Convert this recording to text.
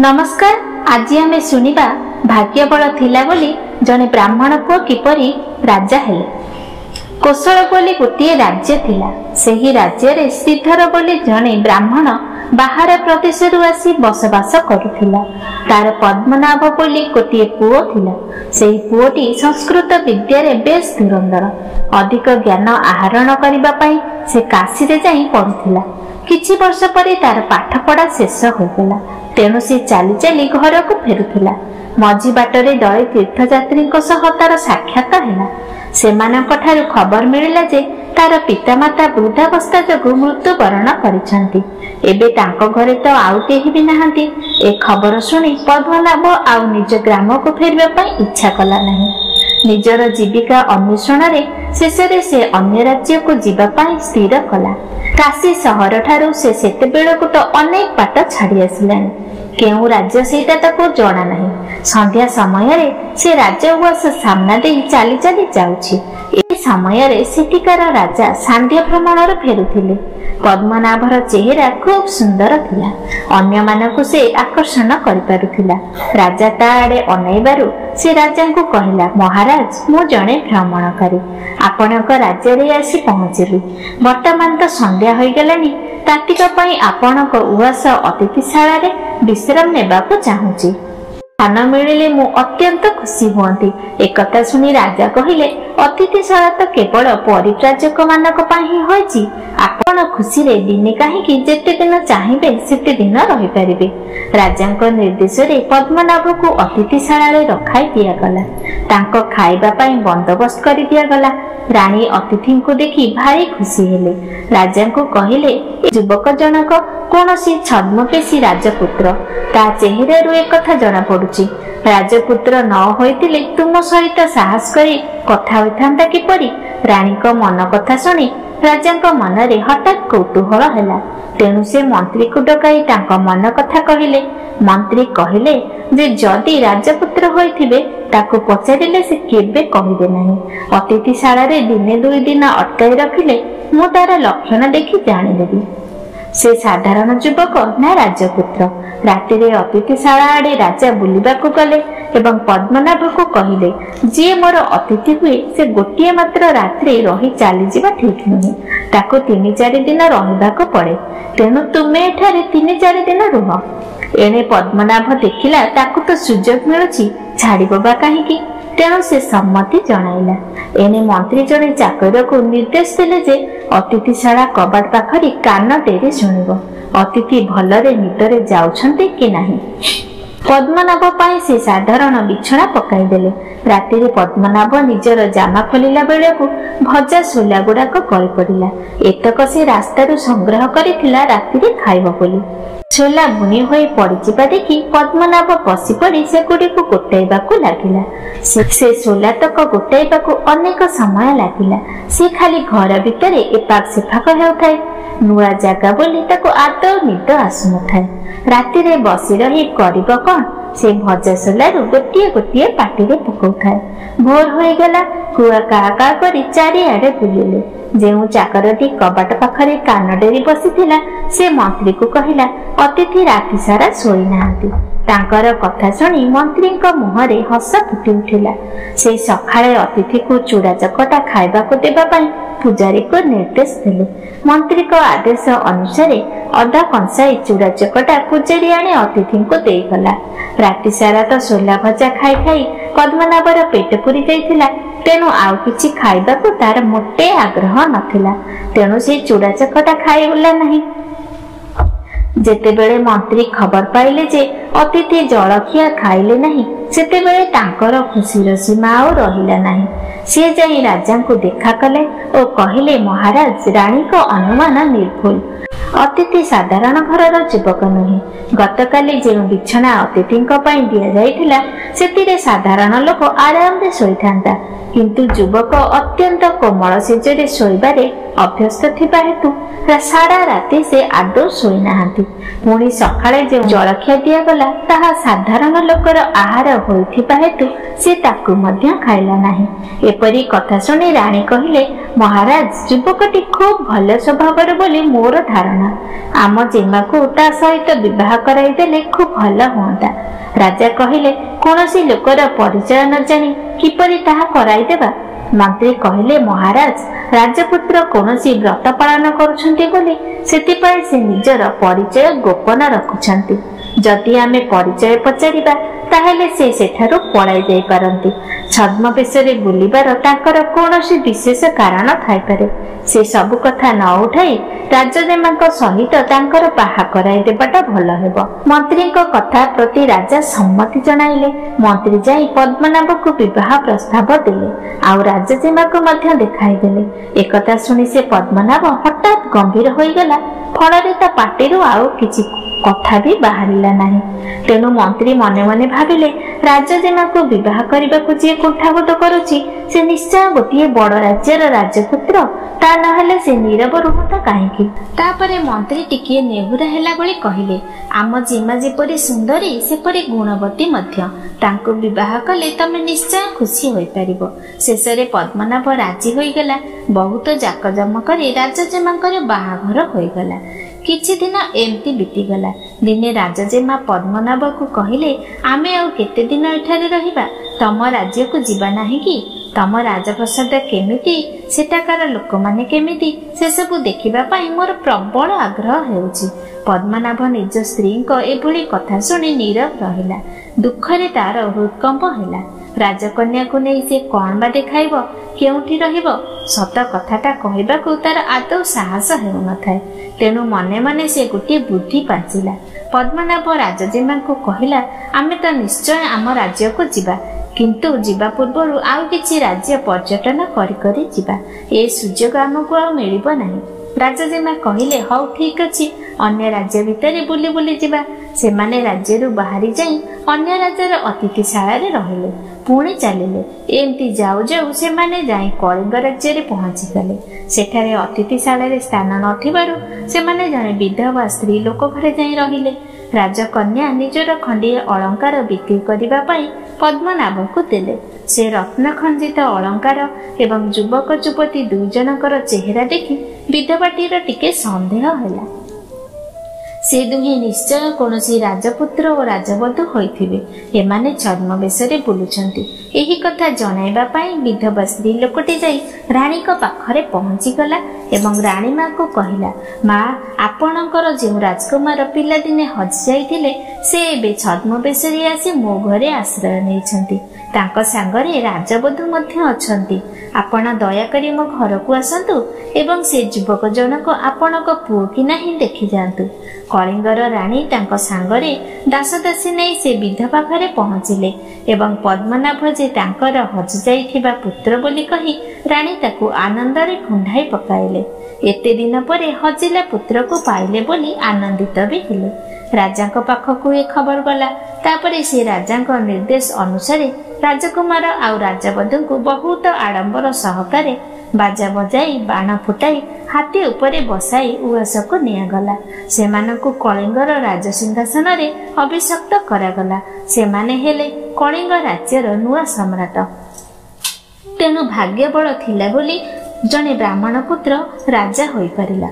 नमस्कार। आज आमे सुनिबा भाग्यबल थिला बोली जने ब्राह्मण पुओ किपरि राजा हेले। कोशल बोली गोटे राज्य थिला। सेही राज्य रे श्रीधर बोली जने ब्राह्मण बाहर प्रदेश आसी बसवास करुथिला। तार पद्मनाभ बोली गोटे पुओ थिला। सेही पुओटी संस्कृत विद्या रे बेस धुरंधर। अधिक ज्ञान आहरण करिबा पई से काशी रे जाई पढुथिला। किछि वर्ष परे तार पाठ पढ़ा शेष होगला। तेणु से चली चली घर को फेरुथिला। मझी बाटरे दले तीर्थयात्री तार साक्षात है। सेमानक ठारु खबर मिलिला जे तार पितामाता वृद्धावस्था जोगु मृत्युवरण करिसंती। एबे तांको घरे तो आउ केही भी नाहंती। ए खबर सुनी पद्मनाभ आउ निज ग्राम को फेरबा पई इच्छा कला नहीं। निजर जीविका अन्वेषण रे शेषरे से अन्य राज्य को जीवा पई स्थिर कला। काशी सहर ठारू से सेते बेलको तो अनेक बाट छाड़ी आसिलानी। केउ राज्य सेटा ताको जणा नहीं। संध्या समय रे से राज्य उवास सामना दे चाली चाली जाउछि। ए समय रे सेटिकार राजा सांध्य भ्रमण रे फेरुथिले। पद्मनाभर चेहरा खूब सुंदर थिला। अन्य मानकु से आकर्षण करि पारुथिला। राजा ताड़े अनैबारु से राजा को कहिला, महाराज मु जणे भ्रमणकारी आपणक राज्य रे आसी पहुंचिली। वर्तमान तो संध्या होई गेलानी। तातिक पई आपणक उवास अतिथिशाला रे विश्राम नेबाकु चाहूची। स्थान मिलिले मु अत्यंत खुशी हुअंती। एकथा सुनी राजा कहिले, अतिथिशाला तो केवल परिव्राजक मानक पई ही होइची। आपण खुशी रे दिने काहेकि जेते दिन चाहिबे सेते दिन रहि परिबे। राजांक निर्देश रे पद्मनाभ को अतिथिशाला रे रखाई दिया गला। तांको खाइबा पई बंदोबस्त करि दिया गला। रानी अतिथि को देखि भारी खुशी हेले। राजा को कहिले, युवक जनक कौनसी छद्मपेशी राजपुत्र। ता चेहरा रू एक कथा जना पड़ुची। राजपुत्र न होइतिले तुम सहित साहस करी कथा होइथांता किपरि। रानी को मन कथा सुनी राजा मन रे हठात कौतूहल हैला। तेणु से मंत्री को डकाई तांको मन कथा कहिले। मंत्री कहिले जे जदि राजपुत्र होइथिबे ताको पचारिले से केबे कहिबे नाही। अतिथिशाला रे दिने दुई दिन अटकाई रखिले मु तार लक्षण देखि जानि लेबी से साधारण युवक ना राजपुत्र। राति रे अतिथिशाला आड़े राजा बुलिबा को गले एवं पद्मनाभ को कहिले, जे मोर अतिथि हुए से गोटिए मात्र रात्रि रही चली जीवा ठीक नुहे। ताको 3-4 दिन रहिबाको पड़े। तेणु तुमे एठारे 3-4 दिन रुह। एणे पद्मनाभ देखिला ताको तो सुजोग मिलुची, छाड़िबो बा काहेकि। तेणु से सम्मति जणाइला। एने मंत्री जने चाकर को निर्देश देले जे अतिथिशाला कबाट पाखरी कान डेरी सुनिबो अतिथि भलरे निदरे जाउछन्ते कि नाही। पद्मनाभ पाई से साधारण बिछଣା पकाई देले। राति रे पद्मनाभ निजर जामा खोलिला बेले को भजा सोला गुड़ाक गଳି पड़िला। एतक से रास्तारू संग्रह करिथिला राति रे खाइबो बोली। सोला बुनी होई पड़िजिबा देखि पद्मनाभ बसी पड़ी से गुड़ी को गोटाइबाकू लागिला। से सोला तक गोटाइबाकू अनेक समय लागिला। से खाली घर भितरे एपाक सेपाक हेउथाय। नुआ जागा बोली ताको आदौ निद आसु नथाय। राति रे बसी रही करिब कोन, से भजा सोलारू गोटिए गोटिए पाटी रे पकाउथाय। भोर होई गेला। कुआ का का करी चारिआडे बुलिले। जेउ चाकरटी कबाट पाखरे कान डेरी बसिथिला से मंत्री को कहिला, अतिथि राति सारा सोई नाहांती। तांकर कथा सुनी मंत्री को मुहरे हस फुटी उठिला। से सखाळे अतिथि को चूड़ा चकटा खाइबा को देबा पई पुजारी को निर्देश देले। मंत्री को आदेश अनुसार अधा कंसाई चूड़ा चकटा पुजारी आने अतिथि को देई गला। राति सारा तो सोला भजा खाई खाई पद्मनाभर पेट पूरी जाइथिला। तेणु आउ किछि खाइबाकू तार मोटे आग्रह नथिला। तेणु से चूड़ा चकटा खाइबला नहीं। जेतेबेले मंत्री खबर पाइले जे अतिथि जलखिया खाइले नहीं, सेतेबेले तांकर खुशीर सीमा आउ रहिला नहीं। से जाई राजा को देखा कले और कहिले, महाराज रानी को अनुमान निर्भुल। अतिथि साधारण घरर युवक नुहे। गतकाली जे बिछଣା अतिथि पई दिया जाइथिला सेतिरे साधारण लोक आराम रे सोइथांता, କିନ୍ତୁ ଯୁବକ ଅତ୍ୟନ୍ତ କୋମଳ ଶେଯରେ ଶୋଇବାରେ ଅଭ୍ୟସ୍ତ ଥିବା ହେତୁ ସାରା ରାତି ସେ ଆଦୌ ଶୋଇନାହାନ୍ତି। ପୁଣି ସକାଳେ ଯେଉଁ ଜଳଖିଆ ଦିଆଗଲା ତାହା ସାଧାରଣ ଲୋକର ଆହାର ହୋଇଥିବା ହେତୁ ସେ ତାକୁ ମଧ୍ୟ ଖାଇଲା ନାହିଁ। ଏପରି କଥା ଶୁଣି ରାଣୀ କହିଲେ, ମହାରାଜ, ଯୁବକଟି ଖୁବ୍ ଭଲ ସ୍ୱଭାବର ବୋଲି ମୋର ଧାରଣା। ଆମ ଜେମାକୁ ତା ସହିତ ବିବାହ କରାଇଦେଲେ ଖୁବ୍ ଭଲ ହୁଅନ୍ତା। ରାଜା କହିଲେ, କୌଣସି ଲୋକର ପରିଚୟ ନ ଜାଣି କିପରି ତାହା କରାଇଦେବା? ମନ୍ତ୍ରୀ କହିଲେ, ମହାରାଜ, ରାଜପୁତ୍ର କୌଣସି ବ୍ରତ ପାଳନ କରୁଛନ୍ତି ବୋଲି ସେଥିପାଇଁ ସେ ନିଜର ପରିଚୟ ଗୋପନ ରଖୁଛନ୍ତି। ଯଦି ଆମେ ପରିଚୟ ପଚାରିବା ତାହେଲେ ସେ ସେଠାରୁ ପଳାଇ ଯାଇପାରନ୍ତି। ଛଦ୍ମବେଶରେ ବୁଲିବାର ତାଙ୍କର କୌଣସି ବିଶେଷ କାରଣ ଥାଇପାରେ। ସେ ସବୁ କଥା ନ ଉଠାଇ ରାଜଜେମାଙ୍କ ସହିତ ତାଙ୍କର ବାହା କରାଇ ଦେବାଟା ଭଲ ହେବ। ମନ୍ତ୍ରୀଙ୍କ କଥା ପ୍ରତି ରାଜା ସମ୍ମତି ଜଣାଇଲେ। ମନ୍ତ୍ରୀ ଯାଇ ପଦ୍ମନାଭକୁ ବିବାହ ପ୍ରସ୍ତାବ ଦେଲେ, ଆଉ ରାଜଜେମାକୁ ମଧ୍ୟ ଦେଖାଇଦେଲେ। ekଥା ଶୁଣି ସେ ପଦ୍ମନାଭ ହଠାତ୍ ଗମ୍ଭୀର ହୋଇଗଲା। ଫଳରେ ତା ପାଟିରୁ ଆଉ କିଛି କଥା ବି ବାହାରିଲା ନାହିଁ। ତେଣୁ ମନ୍ତ୍ରୀ ମନେ ମନେ ଭାବିଲେ, ରାଜଜେମାକୁ ବିବାହ କରିବାକୁ ଯିଏ କୁଣ୍ଠାବୋଧ କରୁଛି ସେ ନିଶ୍ଚୟ ଗୋଟିଏ ବଡ଼ ରାଜ୍ୟର ରାଜପୁତ୍ର। ତା ନହେଲେ ସେ ନୀରବ ରୁହନ୍ତା କାହିଁକି? ତାପରେ ମନ୍ତ୍ରୀ ଟିକିଏ ନେହୁରା ହେଲା ଭଳି କହିଲେ, ଆମ ଜେମା ଯେପରି ସୁନ୍ଦରୀ ସେପରି ଗୁଣବତୀ ମଧ୍ୟ। ତାଙ୍କୁ ବିବାହ କଲେ ତମେ ନିଶ୍ଚୟ ଖୁସି ହୋଇପାରିବ। ଶେଷରେ ପଦ୍ମନାଭ ରାଜି ହୋଇଗଲା। ବହୁତ ଜାକଜମକରେ ରାଜଜେମାଙ୍କର ବାହାଘର ହୋଇଗଲା। କିଛି ଦିନ ଏମିତି ବିତିଗଲା। ଦିନେ ରାଜଜେମା ପଦ୍ମନାଭକୁ କହିଲେ, ଆମେ ଆଉ କେତେ ଦିନ ଏଠାରେ ରହିବା? ତମ ରାଜ୍ୟକୁ ଯିବା ନାହିଁ କି? ତମ ରାଜପ୍ରସାଦ କେମିତି, ସେଠାକାର ଲୋକମାନେ କେମିତି, ସେସବୁ ଦେଖିବା ପାଇଁ ମୋର ପ୍ରବଳ ଆଗ୍ରହ ହେଉଛି। ପଦ୍ମନାଭ ନିଜ ସ୍ତ୍ରୀଙ୍କ ଏଭଳି କଥା ଶୁଣି ନୀରବ ରହିଲା। ଦୁଃଖରେ ତାର ହୃଦକମ୍ପ ହେଲା। ରାଜକନ୍ୟାକୁ ନେଇ ସେ କଣ ବା ଦେଖାଇବ? କେଉଁଠି ରହିବ? ସତ କଥାଟା କହିବାକୁ ତାର ଆଦୌ ସାହସ ହେଉନଥାଏ। ତେଣୁ ମନେ ମନେ ସେ ଗୋଟିଏ ବୁଦ୍ଧି ପାଞ୍ଚିଲା। ପଦ୍ମନାଭ ରାଜଜେମାଙ୍କୁ କହିଲା, ଆମେ ତ ନିଶ୍ଚୟ ଆମ ରାଜ୍ୟକୁ ଯିବା, କିନ୍ତୁ ଯିବା ପୂର୍ବରୁ ଆଉ କିଛି ରାଜ୍ୟ ପର୍ଯ୍ୟଟନ କରି କରି ଯିବା। ଏ ସୁଯୋଗ ଆମକୁ ଆଉ ମିଳିବ ନାହିଁ। ରାଜଜେମା କହିଲେ, ହଉ ଠିକ୍ ଅଛି, ଅନ୍ୟ ରାଜ୍ୟ ଭିତରେ ବୁଲି ବୁଲି ଯିବା। ସେମାନେ ରାଜ୍ୟରୁ ବାହାରି ଯାଇ ଅନ୍ୟ ରାଜ୍ୟର ଅତିଥିଶାଳାରେ ରହିଲେ, ପୁଣି ଚାଲିଲେ। ଏମିତି ଯାଉ ଯାଉ ସେମାନେ ଯାଇ କଳିଙ୍ଗ ରାଜ୍ୟରେ ପହଞ୍ଚିଗଲେ। ସେଠାରେ ଅତିଥିଶାଳାରେ ସ୍ଥାନ ନଥିବାରୁ ସେମାନେ ଜଣେ ବିଧବା ସ୍ତ୍ରୀ ଲୋକ ଘରେ ଯାଇ ରହିଲେ। ରାଜକନ୍ୟା ନିଜର ଖଣ୍ଡିଏ ଅଳଙ୍କାର ବିକ୍ରି କରିବା ପାଇଁ ପଦ୍ମନାଭଙ୍କୁ ଦେଲେ। ସେ ରତ୍ନ ଖଞ୍ଜିତ ଅଳଙ୍କାର ଏବଂ ଯୁବକ ଯୁବତୀ ଦୁଇ ଜଣଙ୍କର ଚେହେରା ଦେଖି ବିଧବାଟିର ଟିକେ ସନ୍ଦେହ ହେଲା। ସେ ଦୁହେଁ ନିଶ୍ଚୟ କୌଣସି ରାଜପୁତ୍ର ଓ ରାଜବଧୂ ହୋଇଥିବେ। ଏମାନେ ଛଦ୍ମବେଶରେ ବୁଲୁଛନ୍ତି। ଏହି କଥା ଜଣାଇବା ପାଇଁ ବିଧବା ସ୍ତ୍ରୀ ଲୋକଟି ଯାଇ ରାଣୀଙ୍କ ପାଖରେ ପହଞ୍ଚିଗଲା ଏବଂ ରାଣୀ ମାଙ୍କୁ କହିଲା, ମା, ଆପଣଙ୍କର ଯେଉଁ ରାଜକୁମାର ପିଲାଦିନେ ହଜି ଯାଇଥିଲେ ସେ ଏବେ ଛଦ୍ମବେଶରେ ଆସି ମୋ ଘରେ ଆଶ୍ରୟ ନେଇଛନ୍ତି। ତାଙ୍କ ସାଙ୍ଗରେ ରାଜବଧୂ ମଧ୍ୟ ଅଛନ୍ତି। ଆପଣ ଦୟାକରି ମୋ ଘରକୁ ଆସନ୍ତୁ ଏବଂ ସେ ଯୁବକ ଜଣକ ଆପଣଙ୍କ ପୁଅ କି ନାହିଁ ଦେଖିଯାଆନ୍ତୁ। କଳିଙ୍ଗର ରାଣୀ ତାଙ୍କ ସାଙ୍ଗରେ ଦାସଦାସୀ ନେଇ ସେ ବିଧବା ଘରେ ପହଞ୍ଚିଲେ ଏବଂ ପଦ୍ମନାଭ ଯେ ତାଙ୍କର ହଜି ଯାଇଥିବା ପୁତ୍ର ବୋଲି କହି ରାଣୀ ତାକୁ ଆନନ୍ଦରେ କୁଣ୍ଢାଇ ପକାଇଲେ। ଏତେ ଦିନ ପରେ ହଜିଲା ପୁତ୍ରକୁ ପାଇଲେ ବୋଲି ଆନନ୍ଦିତ ବି ହେଲେ। ରାଜାଙ୍କ ପାଖକୁ ଏ ଖବର ଗଲା। ତାପରେ ସେ ରାଜାଙ୍କ ନିର୍ଦ୍ଦେଶ ଅନୁସାରେ ରାଜକୁମାର ଆଉ ରାଜବଧୂଙ୍କୁ ବହୁତ ଆଡମ୍ବର ସହକାରେ ବାଜା ବଜାଇ ବାଣ ଫୁଟାଇ ହାତୀ ଉପରେ ବସାଇ ଉଆସକୁ ନିଆଗଲା। ସେମାନଙ୍କୁ କଳିଙ୍ଗର ରାଜସିଂହାସନରେ ଅଭିଷକ୍ତ କରାଗଲା। ସେମାନେ ହେଲେ କଳିଙ୍ଗ ରାଜ୍ୟର ନୂଆ ସମ୍ରାଟ। ତେଣୁ ଭାଗ୍ୟବଳ ଥିଲା ବୋଲି ଜଣେ ବ୍ରାହ୍ମଣ ପୁତ୍ର ରାଜା ହୋଇପାରିଲା।